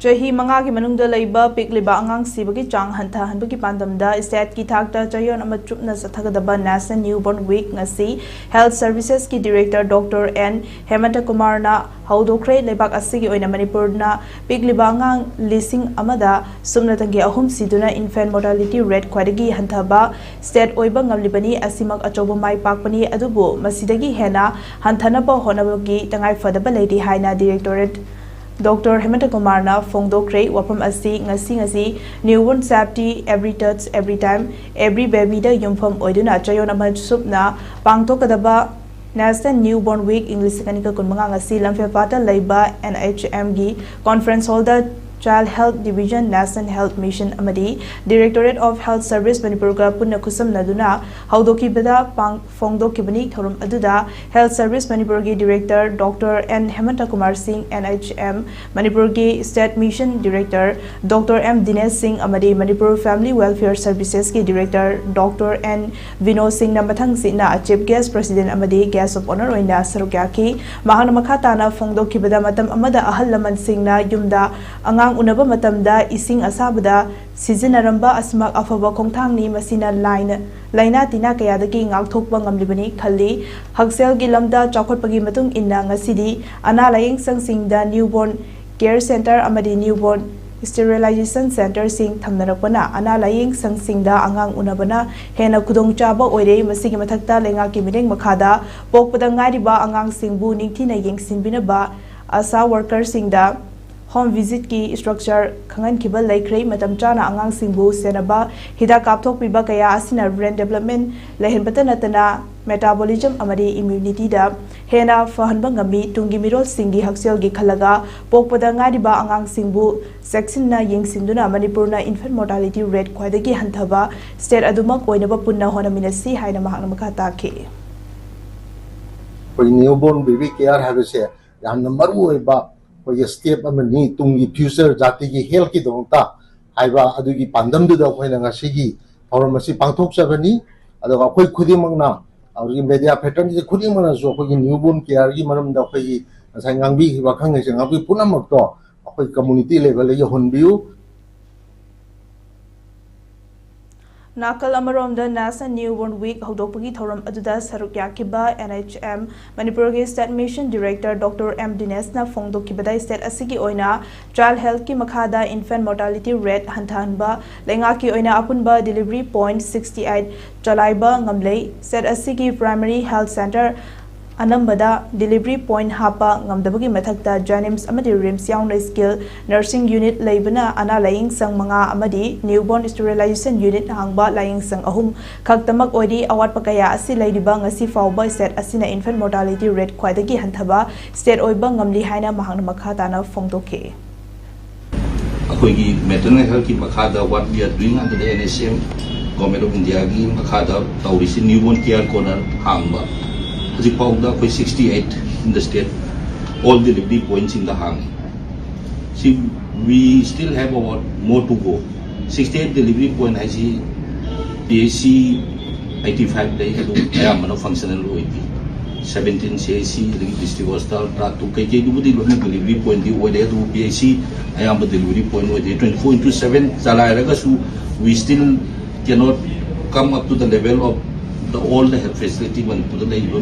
Chahi mangagi manungda laiba pikliba angang sibagi chang hantha hanbagi pandamda state ki thakta chayon ama chupna sathagadaba National Newborn Week ngasi Health Services ki Director Dr. Enhancement na pangthokkhre lebak asigi oina Manipur na pikliba angang lising amada sumnatangi ahum siduna infant mortality rate khwadagi hanthaba state oiba ngamlibani asimak achoba mai pakpani adubu masidagi hena hanthanaba honabagi tangai fadaba lady haina Directorate Dr. Enhancement na pangthokkhre wapam asi ngasi newborn safety every touch every time every baby da yumpham oiduna chayon ama supna pangthokadaba National Newborn Week English kanika kunmanga ngasi lamfe pata laiba NHM gi conference hall da Child Health Division National Health Mission amadi Directorate of Health Service Manipur ka punna kusam naduna haudoki bada pangthokki bani thorum aduda Health Service Manipur gi Director Dr. Enhancement NHM Manipur gi State Mission Director Dr. M Dinesh Singh amadi Manipur Family Welfare Services gi Director Dr. N Vinod Singh na mathang sina Chief Guest President amadi Guest of Honor oina sarukyaki mahana makata na pangthokki bada matam amada ahal laman singh na yumda angang unaba matamda ising asabada sizinaramba asmak afaba khongthangni masina laina tina kayadagi ngakthokpa ngamlibani khalli haksel gi lamda chawkhotpagi matung inna ngasidi ana laying sangsingda newborn care center amadi newborn sterilization center sing thamnarakpana ana laying sangsingda angang unabana hena khudong chaba oire masigi mathakta lenga ki mireng makhada pokpada ngariba angang singbu ningthina yengsinbinaba asa worker singda home visit ki structure khangan kibal laikrei matam chana angang singbu senaba hida kapthok piba kaya asina brain development lehin batanatana metabolism amadi immunity da hena fahanba ngami tungi mirol singi haksel gi khalaga pokpada ngariba angang singbu section na yengsinduna Manipur na infant mortality rate khwadagi hanthaba state adumak oinaba punna hona minasi haina mahakna makha takhe newborn baby care have se yamna maru oiba कोई step अमनी Tungi future जाति की health की Donta हाइबा अदुगी पांदम दुदा Koyna ngasi pharmacy पांथोक सबनी अदगा कोई खुदी मंगना और ये मीडिया पैटर्न से खुदी मंगना जो कोई न्यूबॉर्न केयर की मरम दा कोई सांगांबी वाखंग से ngabi पुनमक तो कोई कम्युनिटी लेवल ये होनबिउ Nakal Amarom the National Newborn Week Hodopagi Thorum Aduda Sarukyakiba NHM Manipur State Mission Director Dr. M Dinesh na pangthokibada state asigi oina child health ki makhada infant mortality rate hanthanba lenga ki oina apunba delivery point 68 chalaiba ngamlei state asigi primary health center anambada delivery point hapa ngamdabagi mathakta janims amadi rims yauna skill nursing unit leibana ana laying sang manga amadi newborn sterilization unit hangba laying sang ahum khaktamak oidi awat pakaya asi leidiba ngasi fawba state asina infant mortality rate khwaidagi hanthaba state oiba ngamli haina mahang makha tana pangthokhe akoigi maternal health ki makhada what we are doing under the NHM government of India gi makhada taurisi newborn care corner hangba the powder 68 in the state, all delivery points in the hang. See, we still have about more to go. 68 delivery point has a PAC 85 day I am no functional OIP. 17 CAC district hospital to KK delivery point the way to PAC I am a delivery point with 24/7 Salaraga, we still cannot come up to the level of all the health facility when put the labor